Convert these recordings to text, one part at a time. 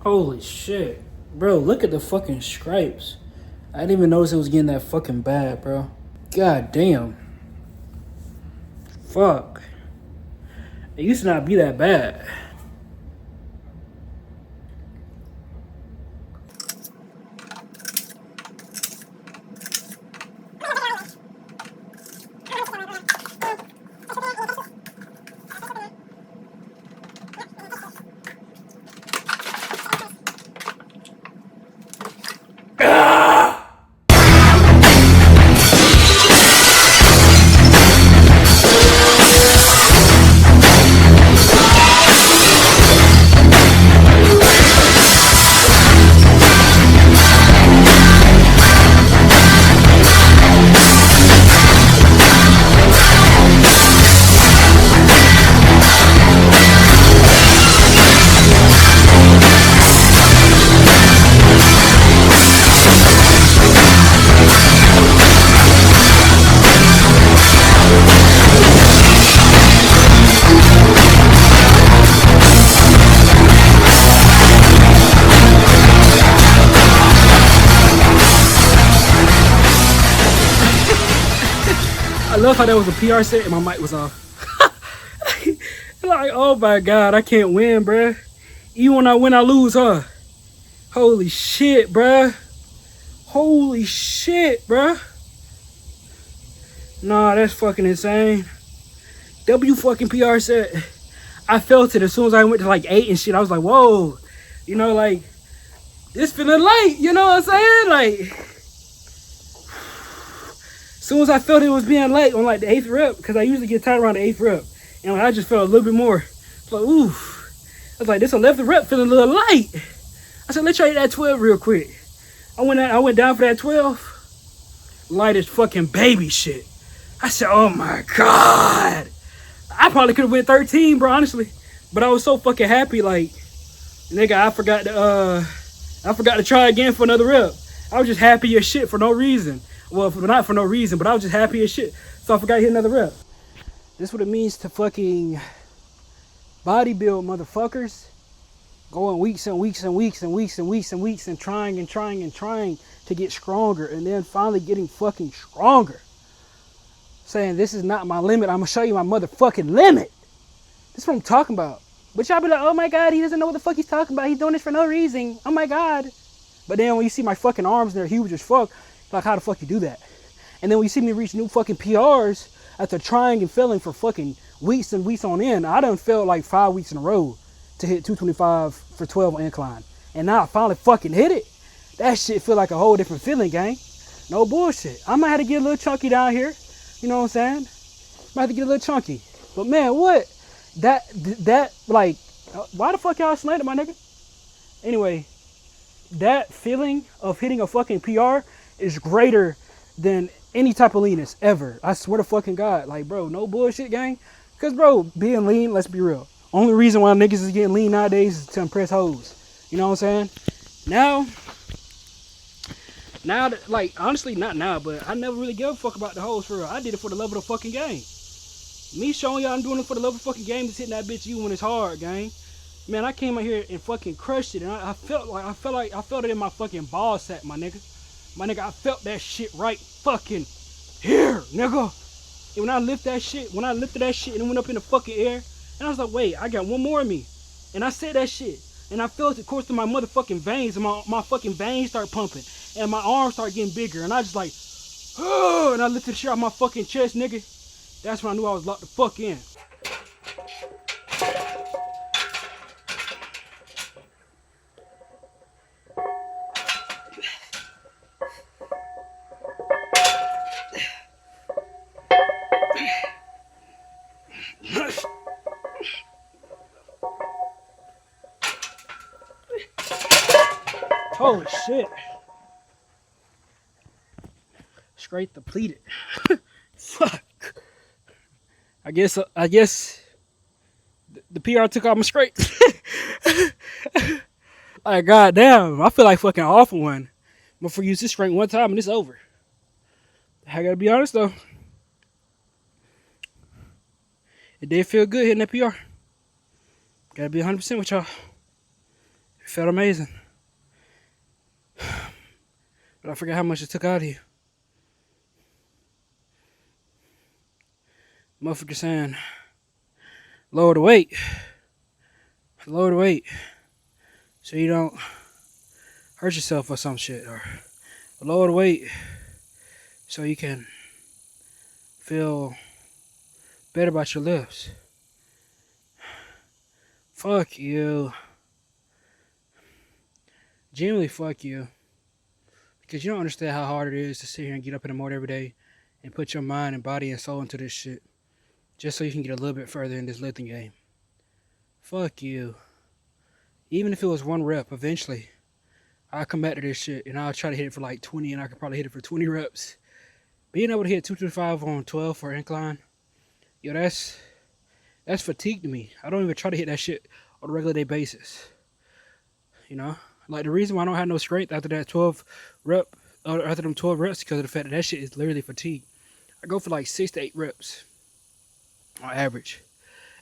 Holy shit. Bro, look at the fucking stripes. I didn't even notice it was getting that fucking bad, bro. God damn. Fuck. It used to not be that bad. I love how that was a PR set and my mic was off. Like, oh my god, I can't win, bruh. Even when I win, I lose, huh? Holy shit, bruh. Holy shit, bruh. Nah, that's fucking insane. W fucking PR set. I felt it as soon as I went to like 8 and shit. I was like, whoa. You know, like, this feeling light. You know what I'm saying? Like, as soon as I felt it was being light on like the 8th rep, because I usually get tired around the 8th rep. And I just felt a little bit more. Like, oof. I was like, this 11th rep feeling a little light. I said, let's try that 12 real quick. I went down for that 12. Light as fucking baby shit. I said, oh my god. I probably could have went 13, bro, honestly. But I was so fucking happy, like, nigga, I forgot to try again for another rep. I was just happy as shit for no reason. Well, not for no reason, but I was just happy as shit. So I forgot to hit another rep. This is what it means to fucking bodybuild, motherfuckers. Going weeks and weeks and weeks and weeks and weeks and weeks and trying to get stronger, and then finally getting fucking stronger. Saying this is not my limit. I'm gonna show you my motherfucking limit. This is what I'm talking about. But y'all be like, oh my god, he doesn't know what the fuck he's talking about. He's doing this for no reason. Oh my god. But then when you see my fucking arms, they're huge as fuck. Like, how the fuck you do that? And then when you see me reach new fucking PRs after trying and failing for fucking weeks and weeks on end, I done failed like 5 weeks in a row to hit 225 for 12 on incline. And now I finally fucking hit it. That shit feel like a whole different feeling, gang. No bullshit. I might have to get a little chunky down here. You know what I'm saying? Might have to get a little chunky. But man, what? That like, why the fuck y'all slanted my nigga? Anyway, that feeling of hitting a fucking PR is greater than any type of leanness ever. I swear to fucking God. Like, bro, no bullshit, gang. Cause bro, being lean, let's be real. Only reason why niggas is getting lean nowadays is to impress hoes. You know what I'm saying? Now that, like, honestly, not now, but I never really gave a fuck about the hoes for real. I did it for the love of the fucking game. Me showing y'all I'm doing it for the love of the fucking game is hitting that bitch you when it's hard, gang. Man, I came out here and fucking crushed it, and I felt it in my fucking ball sack, my nigga. My nigga, I felt that shit right fucking here, nigga. And when I lifted that shit and it went up in the fucking air, and I was like, wait, I got one more of me. And I said that shit. And I felt it course through my motherfucking veins, and my fucking veins start pumping. And my arms start getting bigger. And I just like, oh, and I lifted the shit off my fucking chest, nigga. That's when I knew I was locked the fuck in. Holy shit. Straight depleted. Fuck. I guess the PR took off my straight. Like, goddamn, I feel like fucking awful one. But for use this straight one time and it's over. I gotta be honest though. It did feel good hitting that PR. Gotta be 100% with y'all. It felt amazing. But I forget how much it took out of you. Motherfucker saying, lower the weight. Lower the weight. So you don't hurt yourself or some shit. Or lower the weight so you can feel better about your lips. Fuck you. Genuinely fuck you. Because you don't understand how hard it is to sit here and get up in the morning every day and put your mind and body and soul into this shit. Just so you can get a little bit further in this lifting game. Fuck you. Even if it was 1 rep, eventually, I'll come back to this shit and I'll try to hit it for like 20 and I could probably hit it for 20 reps. Being able to hit 225 on 12 for incline, yo, that's fatigue to me. I don't even try to hit that shit on a regular day basis. You know? Like, the reason why I don't have no strength after that 12 rep, or after them 12 reps, because of the fact that shit is literally fatigue. I go for like 6 to 8 reps on average.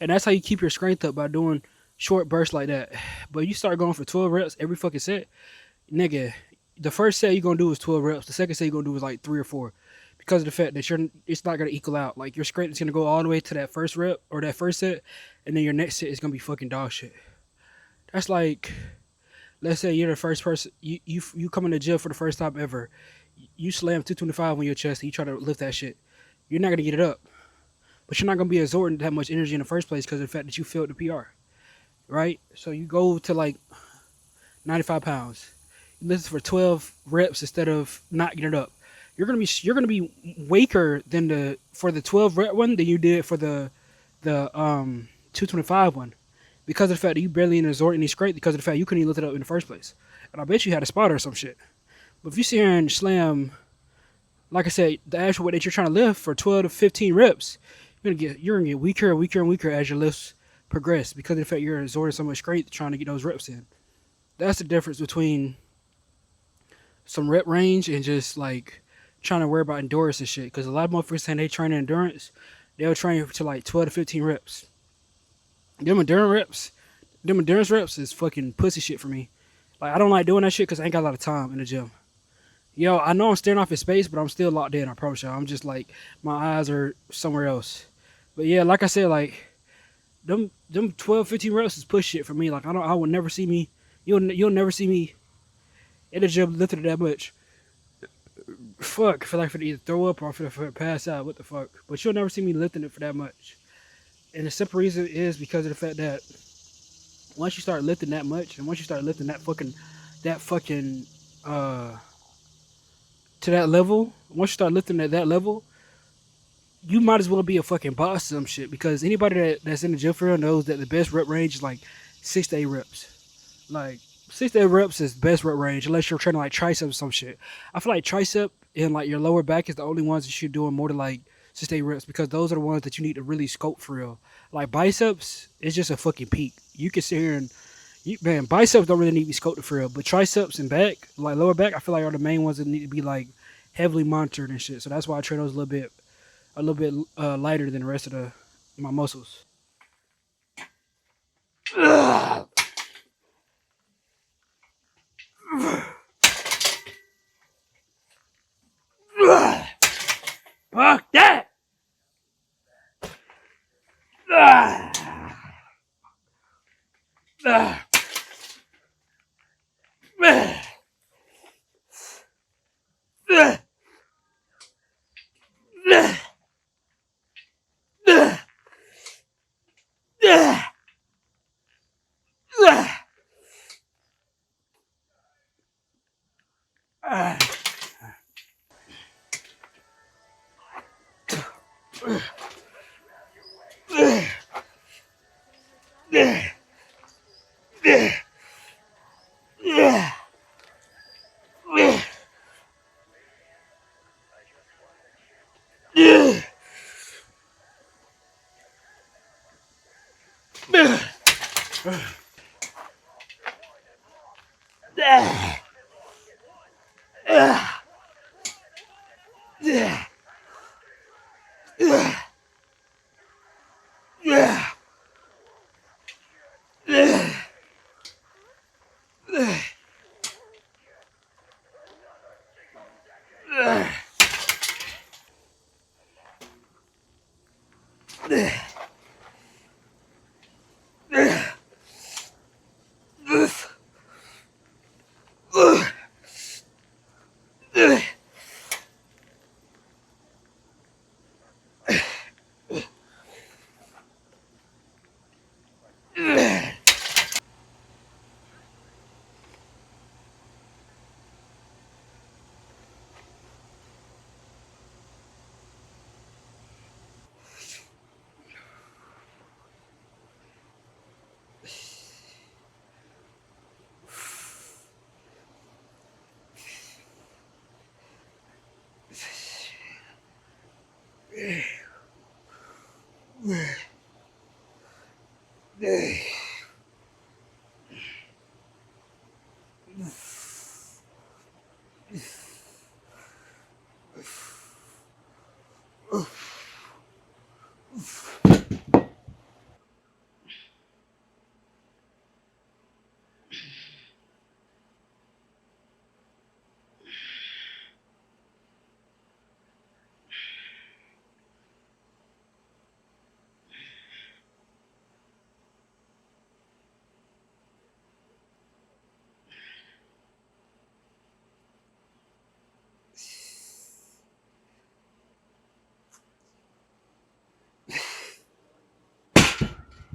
And that's how you keep your strength up, by doing short bursts like that. But you start going for 12 reps every fucking set, nigga, the first set you're going to do is 12 reps. The second set you're going to do is like 3 or 4. Because of the fact that it's not going to equal out. Like, your strength is going to go all the way to that first rep or that first set, and then your next set is going to be fucking dog shit. That's like, let's say you're the first person, you come in the gym for the first time ever. You slam 225 on your chest and you try to lift that shit. You're not going to get it up. But you're not going to be absorbing that much energy in the first place because of the fact that you failed the PR. Right? So you go to like 95 pounds. You lift for 12 reps instead of not getting it up. You're gonna be weaker for the 12 rep one than you did for the 225 one, because of the fact that you barely absorbed any strength, because of the fact you couldn't even lift it up in the first place. And I bet you had a spotter or some shit. But if you sit here and slam, like I said, the actual weight that you're trying to lift for 12 to 15 reps, you're gonna get weaker and weaker and weaker as your lifts progress, because of the fact you're absorbing so much strength trying to get those reps in. That's the difference between some rep range and just like trying to worry about endurance and shit. Because a lot of motherfuckers saying they train endurance, they'll train to like 12 to 15 reps. Them endurance reps is fucking pussy shit for me. Like, I don't like doing that shit because I ain't got a lot of time in the gym. Yo, I know I'm staring off in space, but I'm still locked in, I promise y'all. I'm just like, my eyes are somewhere else. But yeah, like I said, like, them 12, 15 reps is push shit for me. Like, I will never see me, you'll never see me in the gym lifting that much. Fuck, I feel like for either throw up or for pass out, what the fuck. But you'll never see me lifting it for that much. And the simple reason is because of the fact that once you start lifting that much, and once you start lifting that fucking to that level, once you start lifting at that level, you might as well be a fucking boss or some shit. Because anybody that's in the gym for real knows that the best rep range is like 6 to 8 reps. Like, 6 to 8 reps is best rep range, unless you're training like tricep or some shit. I feel like tricep and like your lower back is the only ones that you're doing more than like 6 to 8 reps, because those are the ones that you need to really scope for real. Like, biceps is just a fucking peak. You can sit here and biceps don't really need to be scoped for real, but triceps and back, like lower back, I feel like are the main ones that need to be like heavily monitored and shit. So that's why I train those a little bit lighter than the rest of my muscles. Ugh. Fuck that!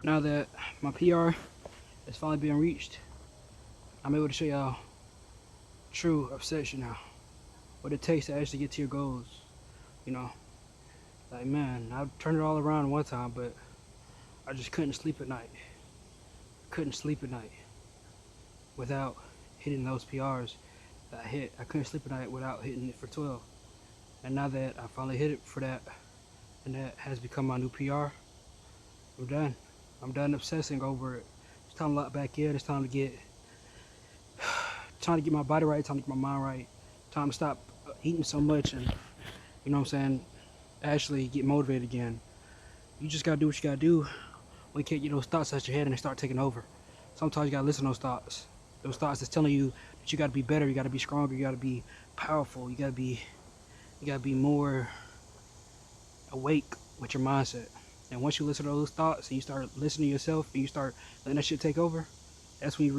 Now that my PR is finally being reached, I'm able to show y'all true obsession now. What it takes to actually get to your goals. You know, like man, I turned it all around one time, but I just couldn't sleep at night. Couldn't sleep at night without hitting those PRs that I hit. I couldn't sleep at night without hitting it for 12. And now that I finally hit it for that, and that has become my new PR, I'm done. I'm done obsessing over it. It's time to lock back in. It's time to get my body right. Time to get my mind right. Time to stop eating so much and, you know what I'm saying, actually get motivated again. You just gotta do what you gotta do when you can't get those thoughts out your head and they start taking over. Sometimes you gotta listen to those thoughts. Those thoughts that's telling you that you gotta be better, you gotta be stronger, you gotta be powerful, you gotta be more awake with your mindset. And once you listen to those thoughts and you start listening to yourself and you start letting that shit take over, that's when you